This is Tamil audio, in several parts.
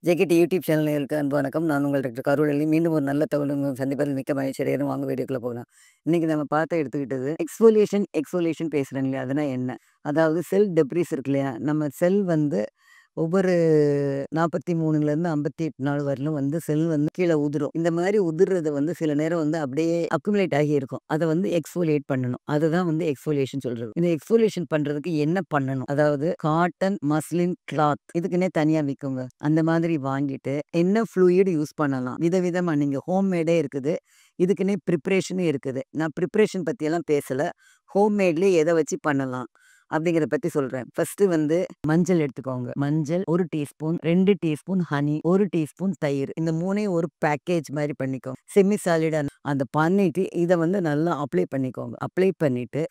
ஜேகேடி யூடியூப் சேனல் நேயர்களுக்கு அன்பு வணக்கம். நான் உங்கள் டாக்டர் கருவழி. மீண்டும் ஒரு நல்ல தகவல் உங்களை சந்திப்பதில் மிக்க மகிழ்ச்சி அடைகிறேன். வாங்க வீடியோக்குள்ள போகலாம். இன்னைக்கு நம்ம பார்த்து எடுத்துக்கிட்டது எக்ஸ்ஃபோலியேஷன் பேசுறேன் இல்லையா? அதுனா என்ன? அதாவது செல் டெப்ரிஸ் இருக்கு இல்லையா? நம்ம செல் வந்து ஒவ்வொரு 43லேருந்து 58 நாள் வரையிலும் வந்து செல் வந்து கீழ உதிரும். இந்த மாரி உதிர்றது வந்து சில நேரம் வந்து அப்படியே அக்குமுலேட் ஆகி இருக்கும். அத வந்து எக்ஸ்ஃபோலியேட் பண்ணணும். அதுதான் வந்து எக்ஸ்ஃபோலியேஷன் சொல்றது. இந்த எக்ஸ்ஃபோலியேஷன் பண்றதுக்கு என்ன பண்ணணும்? அதாவது காட்டன், மஸ்லின் கிளாத் இதுக்குன்னே தனியா விக்குங்க. அந்த மாதிரி வாங்கிட்டு என்ன ஃப்ளூயிட் யூஸ் பண்ணலாம்? விதவிதமா நீங்க ஹோம்மேடே இருக்குது. இதுக்குன்னே ப்ரிப்பரேஷனும் இருக்குது. நான் ப்ரிப்பரேஷன் பத்தியெல்லாம் பேசல. ஹோம்மேட்லயே எத வச்சு பண்ணலாம்? அப்படிங்கிறத பத்தி சொல்றேன். ஃபர்ஸ்ட்டு வந்து மஞ்சள் எடுத்துக்கோங்க. மஞ்சள் 1 டீஸ்பூன், 2 டீஸ்பூன் ஹனி, 1 டீஸ்பூன் தயிர். இந்த 3யும் ஒரு பேக்கேஜ் மாரி பண்ணிக்கோங்க. செமி சாலிடா அத பண்ணிட்டு, இத வந்து நல்லா அப்ளை பண்ணிக்கோங்க. அப்ளை பண்ணிட்டு,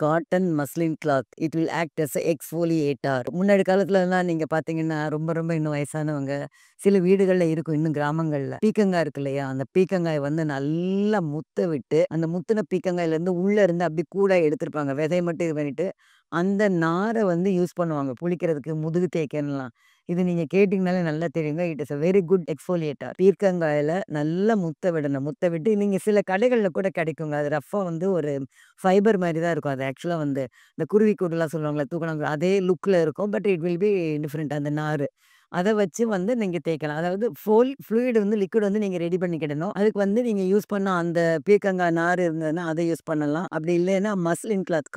cotton muslin cloth it will act as a exfoliator. முன்னாடி காலத்துலலாம் நீங்க பார்த்தீங்கன்னா, ரொம்ப இன்னும் வயசானவங்க, சில வீடுகள்ல இருக்கும் இன்னும் கிராமங்கள்ல. பீக்கங்காய் இருக்கு இல்லையா? அந்த பீக்கங்காய வந்து நல்லா முத்த விட்டு, அந்த முத்துன பீக்கங்காயிலேருந்து உள்ள இருந்து அப்படியே கூடா எடுத்திருப்பாங்க. விதைய மட்டும் இது பண்ணிட்டு, அந்த நார வந்து யூஸ் பண்ணுவாங்க. குளிக்கிறதுக்கு, முதுகு தேய்க்கன்லாம். இது நீங்க கேட்டீங்கனாலே நல்லா தெரியுங்க. It is a very good exfoliator. பீர்க்கங்காயில நல்லா முத்த விடணும். முத்த விட்டு நீங்க சில கடைகள்ல கூட கிடைக்குங்க. அது ரஃப்பா வந்து ஒரு ஃபைபர் மாரி தான் இருக்கும். அது ஆக்சுவலா வந்து இந்த குருவி கூடுலாம் சொல்லுவாங்கல்ல, தூக்கணாங்குருவி அதே லுக்ல இருக்கும். But it will be different அந்த நாரு. அத வச்சு வந்து நீங்க தேய்க்கலாம். அதாவது ஃப்ளூயிட் வந்து லிக்விட் வந்து நீங்க ரெடி பண்ணிக்கிடணும். அதுக்கு வந்து நீங்க யூஸ் பண்ண அந்த பீர்க்கங்காய் நார் இருந்ததுன்னா, அத யூஸ் பண்ணலாம். அப்படி இல்லைன்னா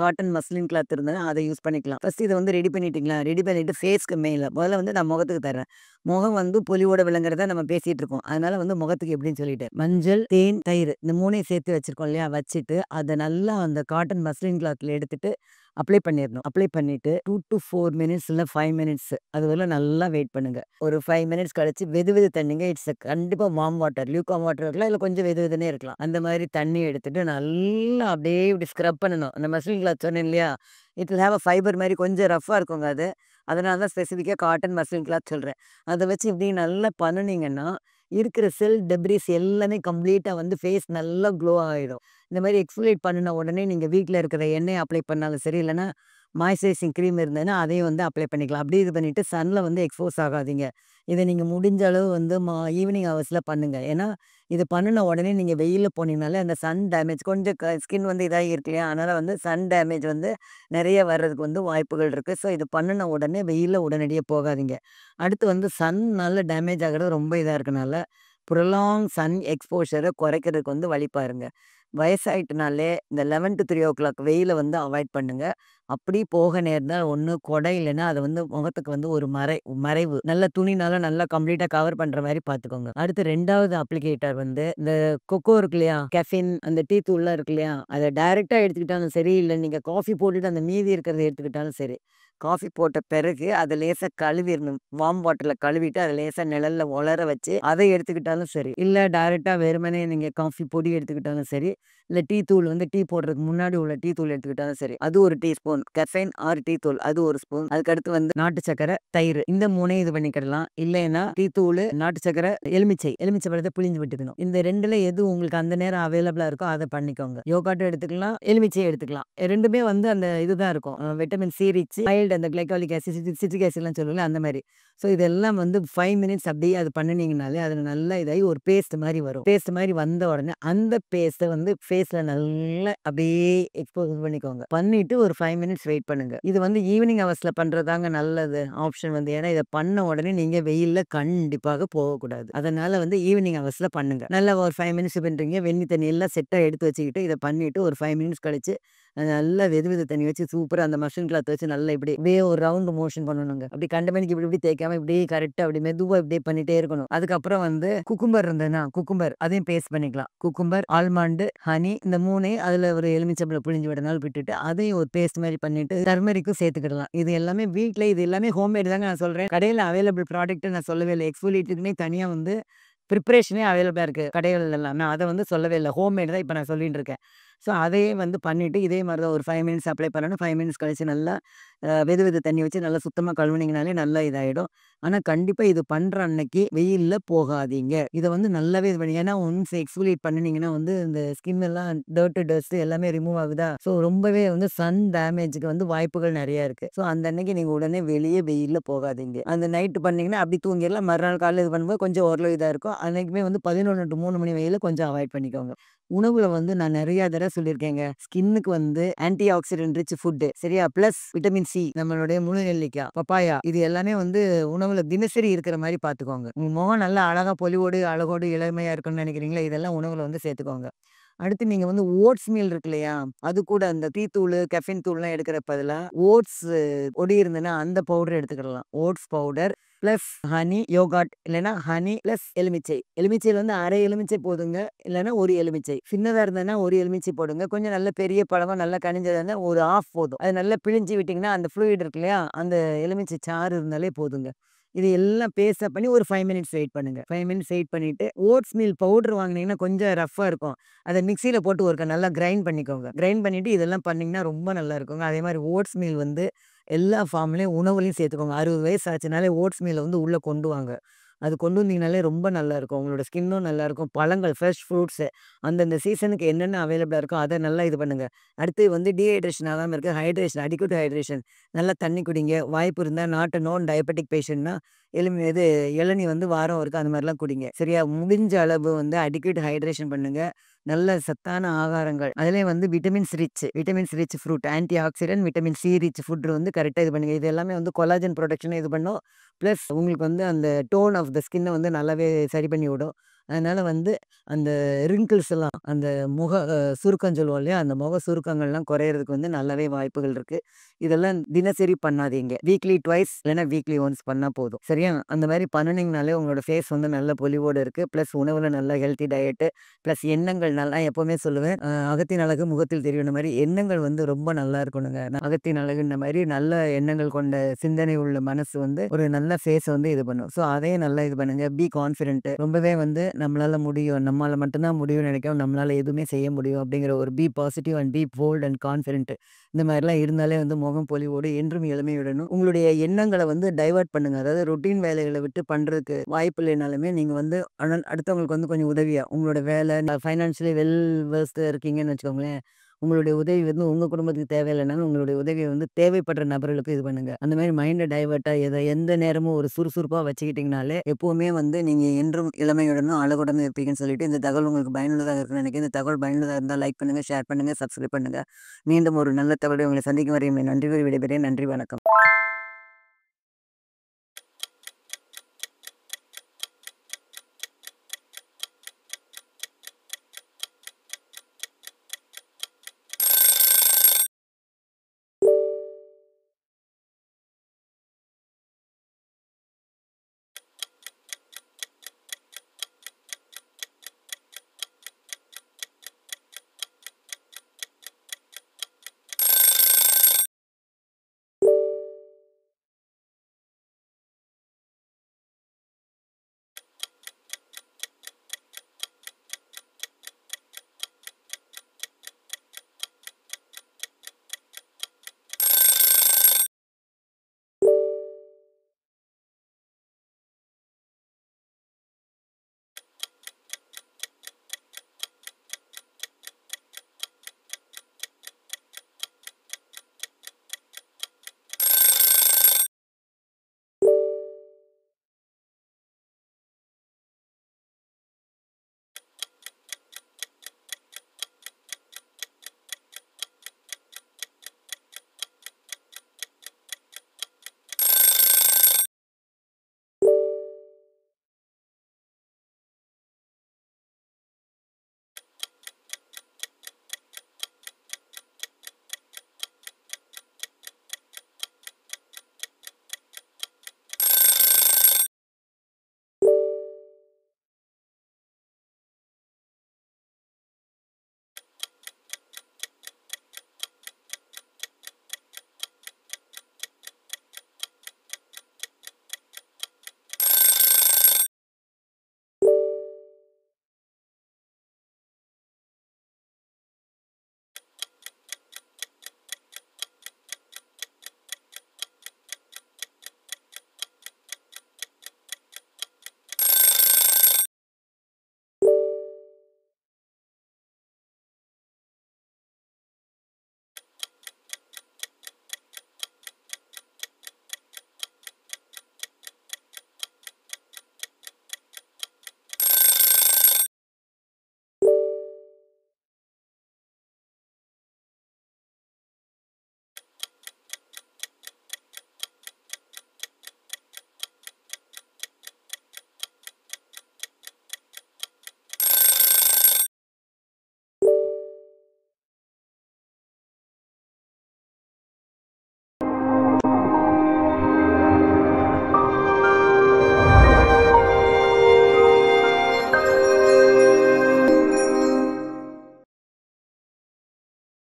காட்டன் மஸ்லின் கிளாத் இருந்ததுன்னா, அத யூஸ் பண்ணிக்கலாம். ஃபர்ஸ்ட் இத வந்து ரெடி பண்ணிட்டீங்களா? ரெடி பண்ணிட்டு ஃபேஸ்க்கு மேல முதல்ல வந்து நான் முகத்துக்கு தர்றேன். முகம் வந்து பொலிவோட விளங்குறத நம்ம பேசிட்டு இருக்கோம். அதனால வந்து முகத்துக்கு எப்படின்னு சொல்லிட்டேன். மஞ்சள், தேன், தயிர் இந்த 3யும் சேர்த்து வச்சிருக்கோம் இல்லையா? வச்சுட்டு அத நல்லா அந்த காட்டன் மஸ்லின் கிளாத்ல எடுத்துட்டு அப்ளை பண்ணிறணும். அப்ளை பண்ணிட்டு 2 டூ 4 மினிட்ஸ் இல்ல 5 மினிட்ஸ் அதுவரையிலும் நல்லா வெயிட் பண்ணுங்க. ஒரு 5 மினிட்ஸ் கழிச்சு வெது தண்ணீங்க. கண்டிப்பா வார்ம் வாட்டர், லியூக்வார்ம் வாட்டர் இருக்கலாம். இல்ல கொஞ்சம் வெதுன்னே இருக்கலாம். அந்த மாரி தண்ணி எடுத்துட்டு நல்லா அப்படியே இப்படி ஸ்க்ரப் பண்ணணும். அந்த மஸ்லின் கிளாத் சொன்னேன் இல்லையா? It will have a fibre மாரி கொஞ்சம் ரஃப்பா இருக்குங்க அது. அதனால தான் ஸ்பெசிஃபிக்கா காட்டன் மஸ்லின் கிளாத் சொல்றேன். அத வச்சு இப்படி நல்லா பண்ணுனீங்கன்னா, இருக்கிற செல் டெப்ரிஸ் எல்லாமே கம்ப்ளீட்டா வந்து ஃபேஸ் நல்லா க்ளோ ஆயிடும். இந்த மாரி எக்ஸ்ஃபோலியேட் பண்ணுன உடனே நீங்க வீட்ல இருக்கிற எண்ணெய அப்ளை பண்ணாலும் சரி, இல்லன்னா மாய்ஸ்சரைசிங் கிரீம் இருந்ததுன்னா, அதையும் வந்து அப்ளை பண்ணிக்கலாம். அப்படியே இது பண்ணிட்டு சன்ல வந்து எக்ஸ்போஸ் ஆகாதீங்க. இத நீங்க முடிஞ்ச அளவு வந்து ஈவினிங் ஹவர்ஸ்ல பண்ணுங்க. ஏன்னா, இது பண்ணுன உடனே நீங்க வெயில்ல போனீங்கனாலே அந்த சன் டேமேஜ் கொஞ்சம் ஸ்கின் வந்து இதாகி இருக்கு இல்லையா? அதனால வந்து சன் டேமேஜ் வந்து நெறைய வர்றதுக்கு வந்து வாய்ப்புகள் இருக்கு. ஸோ இது பண்ணுன உடனே வெயில்ல உடனடியா போகாதீங்க. அடுத்து வந்து சன்னால டேமேஜ் ஆகுறது ரொம்ப இதா இருக்கனால, சன் எக்ஸ்போஷர குறைக்கிறதுக்கு வந்து வழி பாருங்க. வயசாயிட்டனாலே இந்த 11 டூ 3 வெயில வந்து அவாய்ட் பண்ணுங்க. அப்படி போக நேர்ந்தா ஒண்ணு கொடை இல்லன்னா, அத வந்து முகத்துக்கு வந்து ஒரு மறைவு. நல்ல துணினால நல்லா கம்ப்ளீட்டா கவர் பண்ற மாரி பார்த்துக்கோங்க. அடுத்து 2வது அப்ளிகேட்டர் வந்து இந்த கொக்கோ இருக்கு இல்லையா? கெஃபின் அந்த டீ தூள்லாம் இருக்கு இல்லையா? அத டைரக்ட்டா எடுத்துக்கிட்டாலும் சரி, இல்ல நீங்க காஃபி போட்டுட்டு அந்த மீதி இருக்கிறத எடுத்துக்கிட்டாலும் சரி. காஃபி போட்ட பிறகு அத லேசா கழுவிறணும். வார்ம் வாட்டர்ல கழுவிட்டு அத லேசா நிழல்ல உலர வச்சு, அத எடுத்துக்கிட்டாலும் சரி. இல்ல டைரக்ட்டா வெறுமனே நீங்க காஃபி பொடி எடுத்துக்கிட்டாலும் சரி. இல்ல டீ தூள் வந்து டீ போடுறதுக்கு முன்னாடி உள்ள டீ தூள் எடுத்துக்கிட்டாலும் சரி. அது 1 டீஸ்பூன். கெஃபைன் ஆர் டீ தூள் அது 1 ஸ்பூன். அதுக்கடுத்து வந்து நாட்டு சர்க்கரை, தயிர் இந்த 3யும் இது பண்ணிக்கிடலாம். இல்லைன்னா டீ தூளு, நாட்டு சர்க்கரை, எலுமிச்சை பழத்த பிழிஞ்சு விட்டுக்கணும். இந்த 2ல எது உங்களுக்கு அந்த நேரம் அவைலபிளா இருக்கோ அத பண்ணிக்கோங்க. யோகாட்டும் எடுத்துக்கலாம், எலுமிச்சையும் எடுத்துக்கலாம். 2மே வந்து அந்த இதுதான் இருக்கும். விட்டமின் சி ரிச், மைல்டு அந்த கிளைகாலிக் ஆசிட், சிட்ரிக் ஆசிட்லாம் சொல்லுவோம்ல அந்த மாரி. ஸோ இதெல்லாம் வந்து 5 மினிட்ஸ் அப்படியே அது பண்ணுனீங்கனாலே, அது நல்லா இதாகி ஒரு பேஸ்ட் மாரி வரும். பேஸ்ட் மாரி வந்த உடனே, அந்த பேஸ்ட்ட வந்து ஃபேஸ்ல நல்லா அப்படியே எக்ஸ்போஸ் பண்ணிக்கோங்க. பண்ணிட்டு ஒரு 5 மினிட்ஸ் வெயிட் பண்ணுங்க. இது வந்து ஈவினிங் ஹவர்ஸ்ல பண்றதுதாங்க நல்லது ஆப்ஷன் வந்து. ஏன்னா, இத பண்ண உடனே நீங்க வெயில்ல கண்டிப்பாக போகக்கூடாது. அதனால வந்து ஈவினிங் ஹவர்ஸ்ல பண்ணுங்க. நல்லா ஒரு 5 மினிட்ஸ் பண்றீங்க. வெந்நீ தண்ணி எல்லாம் செட்டா எடுத்து வச்சுக்கிட்டு, இத பண்ணிட்டு ஒரு 5 மினிட்ஸ் கழிச்சு, நல்லா வெது தண்ணி வச்சு சூப்பரா அந்த மஷ்ரூம் கிளாத் வச்சு நல்லா இப்படியே ஒரு ரவுண்ட் மோஷன் பண்ணணுங்க. அப்படி கண்ட மேனிக்கு இப்படி தேய்க்காம இப்படியே கரெக்ட்டா அப்படி மெதுவா இப்படியே பண்ணிட்டே இருக்கணும். அதுக்கப்புறம் வந்து குக்கும்பர் இருந்ததுன்னா, அதையும் பேஸ்ட் பண்ணிக்கலாம். குக்கும்பர், ஆல்மண்ட், ஹனி இந்த 3யும் அதுல ஒரு எலுமிச்சம்பழம் பிழிஞ்சு விடனாலும் விட்டுட்டு, அதையும் ஒரு பேஸ்ட் மாரி பண்ணிட்டு டர்மெரிக்கும் சேர்த்துக்கிடலாம். இது எல்லாமே வீட்ல இது எல்லாமே ஹோம்மேட் தாங்க நான் சொல்றேன். கடையில அவைலபிள் ப்ராடக்ட் நான் சொல்லவே இல்ல. எக்ஸ்ஃபோலியேட்டருக்குன்னே தனியா வந்து பிரிப்பரேஷனே அவைலபிளா இருக்கு கடைகள்ல எல்லாம். நான் அத வந்து சொல்லவே இல்ல. ஹோம்மேட் தான் இப்ப நான் சொல்லிட்டு இருக்கேன். ஸோ அதையே வந்து பண்ணிட்டு, இதே மாரி தான் ஒரு 5 மினிட்ஸ் அப்ளை பண்ணணும். 5 மினிட்ஸ் கழிச்சு நல்லா வெது வெது தண்ணி வச்சு நல்லா சுத்தமா கழுவுனீங்கனாலே நல்லா இதாயிடும். ஆனா கண்டிப்பா இது பண்ற அன்னைக்கு வெயில்ல போகாதீங்க. இத வந்து நல்லாவே இது பண்ணி ஏன்னா ஒன்ஸ் எக்ஸ்ஃபோலியேட் பண்ணுனீங்கன்னா வந்து இந்த ஸ்கின் எல்லாம் டஸ்ட் எல்லாமே ரிமூவ் ஆகுதா? ஸோ ரொம்பவே வந்து சன் டேமேஜ்க்கு வந்து வாய்ப்புகள் நெறைய இருக்கு. ஸோ அந்த அன்னைக்கு நீங்க உடனே வெளிய வெயில்ல போகாதீங்க. அந்த நைட் பண்ணீங்கன்னா அப்படி தூங்கிரலாம். மறுநாள் காலையில இது பண்ணும்போது கொஞ்சம் ஓரளவு இதா இருக்கும். அன்னைக்குமே வந்து 11 டூ 3 மணி வெயில கொஞ்சம் அவாய்ட் பண்ணிக்கோங்க. உணவுல வந்து நான் நெறைய தடவ சொல்லியிருக்கேங்க. ஸ்கின்னுக்கு வந்து ஆன்டி ஆக்ஸிடென்ட் ரிச் ஃபுட் சரியா? பிளஸ் விட்டமின் சி, நம்மளுடைய முழு நெல்லிக்கா, பப்பாயா இது எல்லாமே வந்து உணவுல தினசரி இருக்கிற மாரி பார்த்துக்கோங்க. உங்க முகம் நல்லா அழகா பொலிவோடு, அழகோடு, இளமையா இருக்கணும்னு நெனைக்கிறீங்களா? இதெல்லாம் உணவுல வந்து சேர்த்துக்கோங்க. அடுத்து நீங்க வந்து ஓட்ஸ் மீல் இருக்கு இல்லையா? அது கூட அந்த டீ தூளு, கெஃபைன் தூள்லாம் எடுக்கிறக்கு பதிலா ஓட்ஸ் பொடி இருந்ததுன்னா அந்த பவுடர் எடுத்துக்கிடலாம். Oats powder plus honey, yogurt இல்லன்னா ஹனி பிளஸ் எலுமிச்சை. எலுமிச்சையில வந்து 1/2 எலுமிச்சை போதுங்க. இல்லன்னா 1 எலுமிச்சை. சின்னதா இருந்ததுன்னா 1 எலுமிச்சை போடுங்க. கொஞ்சம் நல்ல பெரிய பழமா நல்லா கனிஞ்சதா இருந்தா ஒரு 1/2 போதும். அது நல்லா பிழிஞ்சு விட்டீங்கன்னா, அந்த ஃப்ளூயிட் இருக்கு இல்லையா? அந்த எலுமிச்சை சாறு இருந்தாலே போதுங்க. இது எல்லாம் பேஸ்ட்டா பண்ணி ஒரு 5 மினிட்ஸ் வெயிட் பண்ணுங்க. 5 மினிட்ஸ் வெயிட் பண்ணிட்டு, ஓட்ஸ் மீல் பவுடர் வாங்குனீங்கன்னா கொஞ்சம் ரஃப்பா இருக்கும். அத மிக்ஸியில போட்டு ஒருக்கா நல்லா கிரைண்ட் பண்ணிக்கோங்க. கிரைண்ட் பண்ணிட்டு இதெல்லாம் பண்ணீங்கன்னா ரொம்ப நல்லா இருக்குங்க. அதே மாரி ஓட்ஸ் மீல் வந்து எல்லா ஃபார்ம்லயும் உணவுலயும் சேர்த்துக்கோங்க. 60 வயசு ஆச்சுனாலே ஓட்ஸ் மீல வந்து உள்ள கொண்டு வாங்க. அது கொண்டு வந்தீங்கனாலே ரொம்ப நல்லாருக்கும். உங்களோட ஸ்கின்னும் நல்லாருக்கும். பழங்கள், ஃப்ரெஷ் ஃப்ரூட்ஸு அந்தந்த சீசனுக்கு என்னென்ன அவைலபிளா இருக்கோ, அத நல்லா இது பண்ணுங்க. அடுத்து வந்து டீஹைட்ரேஷன் ஆகாம இருக்க ஹைட்ரேஷன், அடிக்யூட் ஹைட்ரேஷன். நல்லா தண்ணி குடிங்க. வாய்ப்பு இருந்தா நான் டயபெட்டிக் பேஷண்ட்னா இது இளநீ வந்து வாரம் ஒருக்கா அந்த மாரிலாம் குடிங்க. சரியா? முடிஞ்ச அளவு வந்து அடிக்யூட் ஹைட்ரேஷன் பண்ணுங்க. நல்ல சத்தான ஆகாரங்கள். அதிலயும் வந்து vitamins rich fruit, anti accident, vitamin C rich food வந்து கரெக்ட்டா இது பண்ணுங்க. இது எல்லாமே வந்து கொலாஜன் புரொடக்ஷன இது பண்ணும். பிளஸ் உங்களுக்கு வந்து அந்த டோன் ஆஃப் த ஸ்கின்ன வந்து நல்லாவே சரி பண்ணி விடும். அதனால வந்து அந்த ரிங்கிள்ஸ் எல்லாம் அந்த முக சுருக்கம் சொல்லுவோம் இல்லையா? அந்த முக சுருக்கங்கள்லாம் குறையறதுக்கு வந்து நல்லாவே வாய்ப்புகள் இருக்கு. இதெல்லாம் தினசரி பண்ணாதீங்க. வீக்லி ட்வைஸ் இல்லன்னா வீக்லி ஒன்ஸ் பண்ணா போதும். சரியா? அந்த மாரி பண்ணுனீங்கனாலே உங்களோட ஃபேஸ் வந்து நல்ல பொலிவோட இருக்கு. பிளஸ் உணவுல நல்ல ஹெல்த்தி டயட்டு, பிளஸ் எண்ணங்கள் நல்லா எப்பவுமே சொல்லுவேன். அகத்தின் அழகு முகத்தில் தெரியும்ன மாரி எண்ணங்கள் வந்து ரொம்ப நல்லா இருக்கணுங்க. அகத்தின் அழகுன்ன மாரி நல்ல எண்ணங்கள் கொண்ட சிந்தனை உள்ள மனசு வந்து ஒரு நல்ல ஃபேஸ வந்து இது பண்ணும். ஸோ அதையும் நல்லா இது பண்ணுங்க. பி கான்ஃபிடென்ட் ரொம்பவே வந்து நம்மளால முடியும். நம்மால மட்டும் தான் முடியும்னு நினைக்காம நம்மளால எதுவுமே செய்ய முடியும் அப்படிங்கிற ஒரு be positive and be bold and confident இந்த மாரிலாம் இருந்தாலே வந்து முகம் பொலிவோடு என்றும் இளமையுடனும் உங்களுடைய எண்ணங்கள வந்து டைவர்ட் பண்ணுங்க. அதாவது ரொட்டீன் வேலைகள விட்டு பண்றதுக்கு வாய்ப்பு இல்லைனாலுமே நீங்க வந்து ஆனால் அடுத்தவங்களுக்கு வந்து கொஞ்சம் உதவியா உங்களோட வேலை ஃபைனான்ஷியலி வெல் வெர்ஸ்டு இருக்கீங்கன்னு வச்சுக்கோங்களேன். உங்களுடைய உதவி வந்து உங்க குடும்பத்துக்கு தேவையில்லைனாலும், உங்களுடைய உதவிய வந்து தேவைப்படுற நபர்களுக்கு இது பண்ணுங்க. அந்த மாரி மைண்ட டைவர்ட்டா எந்த நேரமும் ஒரு சுறுசுறுப்பா வச்சுக்கிட்டீங்கனாலே, எப்பவுமே வந்து நீங்க என்றும் இளமையுடனும், அழகுடனும் இருப்பீங்கன்னு சொல்லிட்டு, இந்த தகவல் உங்களுக்கு பயனுள்ளதாக இருக்குன்னு நினைக்கிறேன். இந்த தகவல் பயனுள்ளதா இருந்தா லைக் பண்ணுங்க, ஷேர் பண்ணுங்க, சப்ஸ்கிரைப் பண்ணுங்க. மீண்டும் ஒரு நல்ல தகவலுடன் உங்களை சந்திக்கும் வரை நன்றி கூறி விடைபெறுகிறேன். நன்றி, வணக்கம்.